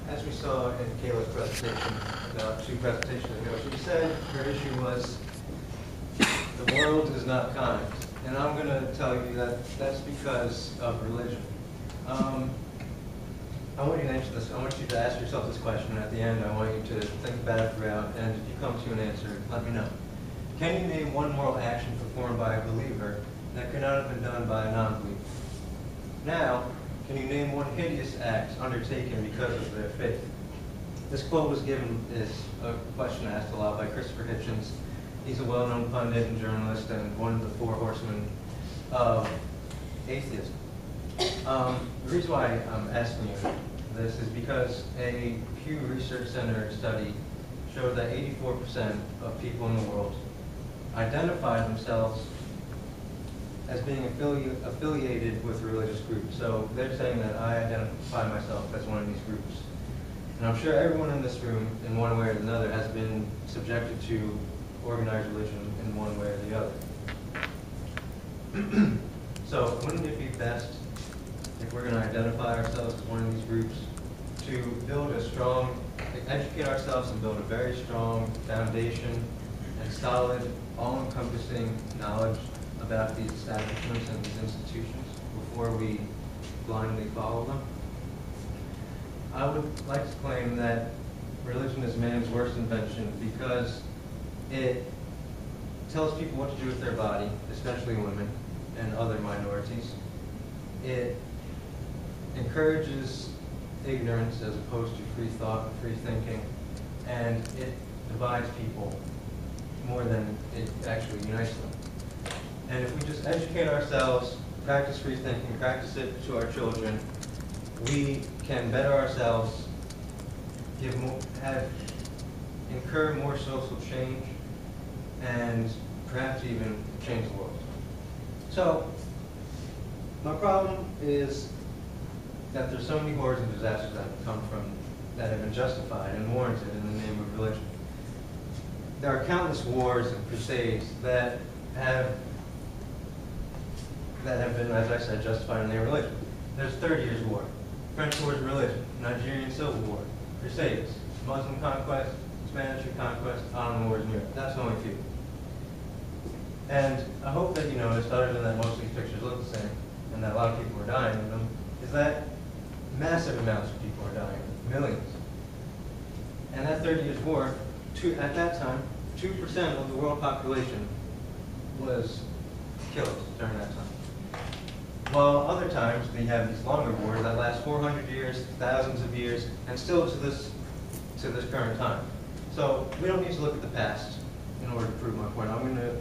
as we saw in Kayla's presentation about 2 presentations ago, she said her issue was the world is not kind. And I'm going to tell you that that's because of religion. I want you to answer this. I want you to ask yourself this question, and at the end I want you to think about it throughout, and if you come to an answer, let me know. Can you name one moral action performed by a believer that could not have been done by a non-believer? Now, can you name one hideous act undertaken because of their faith? This quote was given, is a question asked a lot by Christopher Hitchens. He's a well-known pundit and journalist and one of the 4 horsemen of atheism. The reason why I'm asking you this is because a Pew Research Center study showed that 84% of people in the world identify themselves as being affiliated with a religious group. So they're saying that I identify myself as one of these groups. And I'm sure everyone in this room, in one way or another, has been subjected to organized religion in one way or the other. So wouldn't it be best, if we're going to identify ourselves as one of these groups, to build a strong, educate ourselves and build a very strong foundation and solid, all-encompassing knowledge about these establishments and these institutions before we blindly follow them? I would like to claim that religion is man's worst invention because it tells people what to do with their body, especially women and other minorities. It encourages ignorance as opposed to free thought and free thinking, and it divides people more than it actually unites them. And if we just educate ourselves, practice free thinking, practice it to our children, we can better ourselves, incur more social change, and perhaps even change the world. So, my problem is that there's so many horrors and disasters that have come from, that have been justified and warranted in the name of religion. There are countless wars and crusades that have been, as I said, justified in the name of religion. There's 30 Years' War, French Wars of Religion, Nigerian Civil War, Crusades, Muslim conquest, Spanish conquest, Ottoman Wars in Europe. That's only a few. And I hope that you noticed, other than that most of these pictures look the same, and that a lot of people are dying in them, is that massive amounts of people are dying, millions. And that 30 Years' War, at that time, 2% of the world population was killed during that time. While other times we have these longer wars that last 400 years, thousands of years, and still to this current time. So we don't need to look at the past in order to prove my point.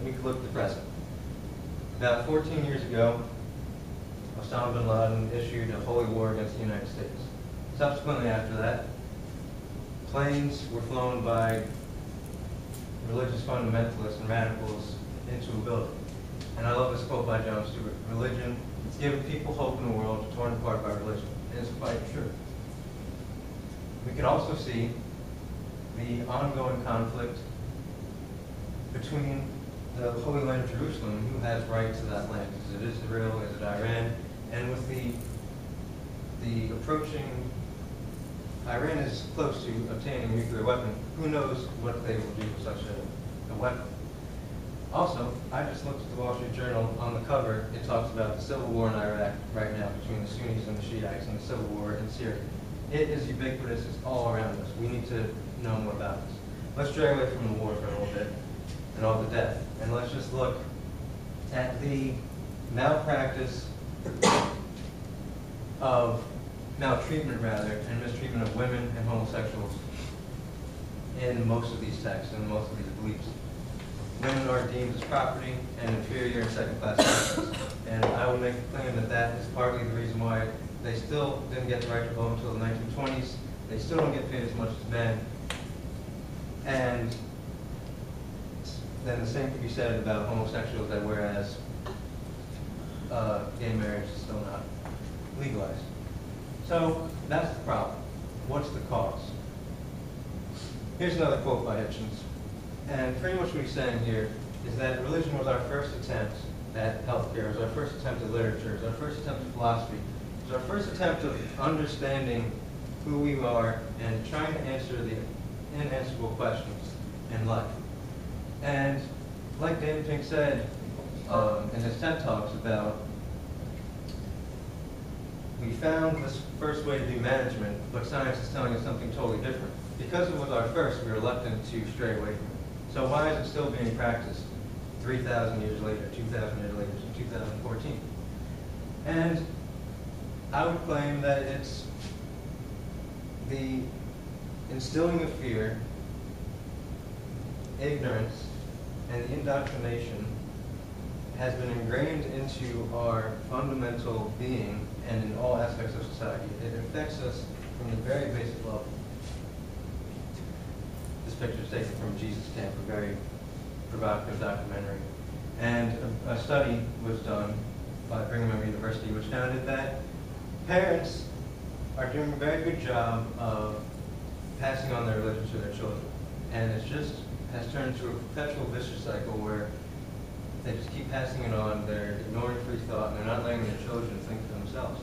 We could look at the present. About 14 years ago, Osama bin Laden issued a holy war against the United States. Subsequently after that, planes were flown by religious fundamentalists and radicals into a building. And I love this quote by John Stewart: religion has given people hope in a world torn apart by religion. And it's quite true. We could also see the ongoing conflict between the Holy Land of Jerusalem, who has right to that land. Is it Israel? Is it Iran? And with the approaching, Iran is close to obtaining a nuclear weapon. Who knows what they will do with such a weapon? Also, I just looked at the Wall Street Journal. On the cover, it talks about the civil war in Iraq right now between the Sunnis and the Shiites, and the civil war in Syria. It is ubiquitous. It's all around us. We need to know more about this. Let's stray away from the war for a little bit and all the death, and let's just look at the malpractice of maltreatment, rather, and mistreatment of women and homosexuals in most of these texts and most of these beliefs. Women are deemed as property and inferior and second-class citizens. And I will make the claim that that is partly the reason why they still didn't get the right to vote until the 1920s. They still don't get paid as much as men. And then the same can be said about homosexuals, that whereas gay marriage is still not legalized. So that's the problem. What's the cause? Here's another quote by Hitchens. And pretty much what he's saying here is that religion was our first attempt at healthcare, it was our first attempt at literature, it was our first attempt at philosophy, it was our first attempt of understanding who we are and trying to answer the unanswerable questions in life. And like David Pink said in his TED Talks about, we found this first way to do management, but science is telling us something totally different. Because it was our first, we were reluctant to stray away from it. So why is it still being practiced 3,000 years later, 2,000 years later, in 2014? And I would claim that it's the instilling of fear, ignorance, and the indoctrination has been ingrained into our fundamental being and in all aspects of society. It affects us from the very basic level. This picture is taken from Jesus Camp, a very provocative documentary. And a study was done by Brigham Young University, which found that parents are doing a very good job of passing on their religion to their children. And it just has turned into a perpetual vicious cycle where they just keep passing it on, they're ignoring free thought, and they're not letting their children think for themselves.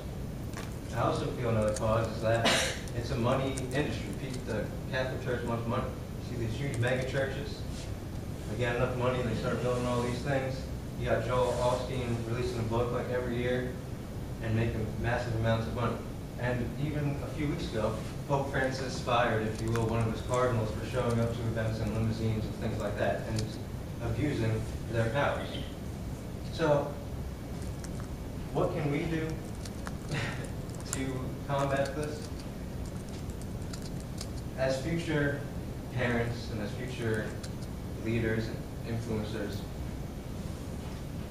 I also feel another cause is that it's a money industry. The Catholic Church wants money. You see these huge mega churches, they get enough money and they start building all these things. You got Joel Osteen releasing a book like every year and making massive amounts of money. And even a few weeks ago, Pope Francis fired, if you will, one of his cardinals for showing up to events in limousines and things like that, and abusing their powers. So, what can we do to combat this? As future parents and as future leaders and influencers,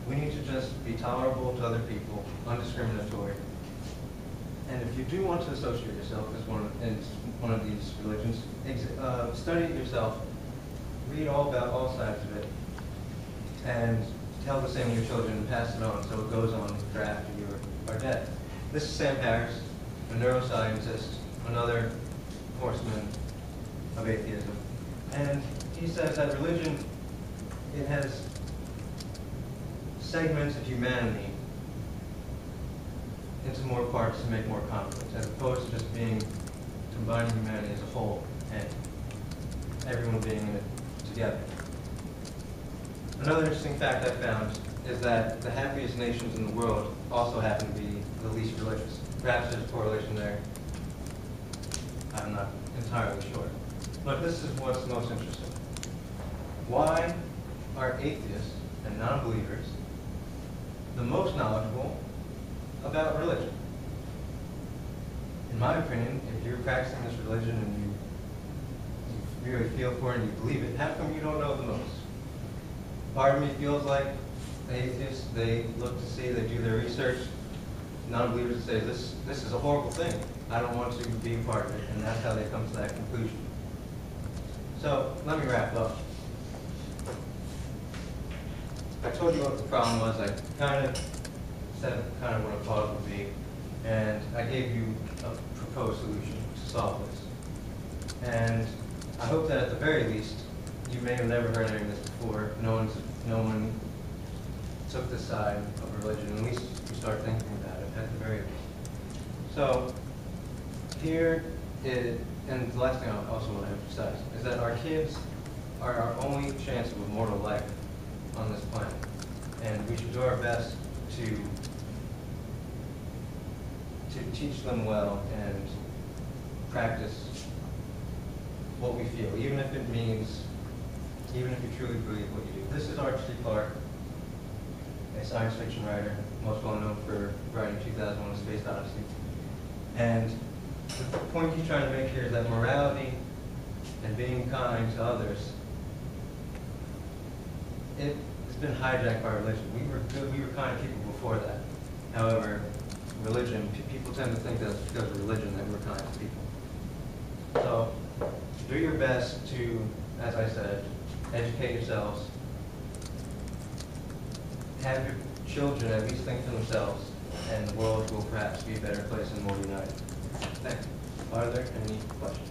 we need to just be tolerable to other people, undiscriminatory. And if you do want to associate yourself as one of these religions, study it yourself, read all about all sides of it, and tell the same to your children and pass it on so it goes on for after you are dead. This is Sam Harris, a neuroscientist, another horseman of atheism. And he says that religion, it has segmented humanity into more parts to make more conflict, as opposed to just combining humanity as a whole and everyone being in it together. Another interesting fact I found is that the happiest nations in the world also happen to be the least religious. Perhaps there's a correlation there. I'm not entirely sure. But this is what's most interesting. Why are atheists and non-believers the most knowledgeable about religion? In my opinion, if you're practicing this religion and you really feel for it and you believe it, how come you don't know the most? Part of me feels like atheists, they look to see, they do their research. Non-believers say, this is a horrible thing. I don't want to be a part of it. And that's how they come to that conclusion. So, let me wrap up. I told you what the problem was. I kind of said what a cause would be. And I gave you a proposed solution to solve this. And I hope that at the very least, you may have never heard any of this before. No one took the side of religion. At least you start thinking about it at the very least. So here is, and the last thing I also want to emphasize is that our kids are our only chance of immortal life on this planet, and we should do our best to teach them well and practice what we feel, even if it means, even if you truly believe what you do. This is Arthur C. Clarke, a science fiction writer, most well known for writing 2001: A Space Odyssey. And the point he's trying to make here is that morality and being kind to others, it's been hijacked by religion. We were good, we were kind people before that. However, religion, people tend to think that it's because of religion that we're kind to people. So, do your best to, as I said, educate yourselves, have your children at least think for themselves, and the world will perhaps be a better place and more united. Thank you. Are there any questions?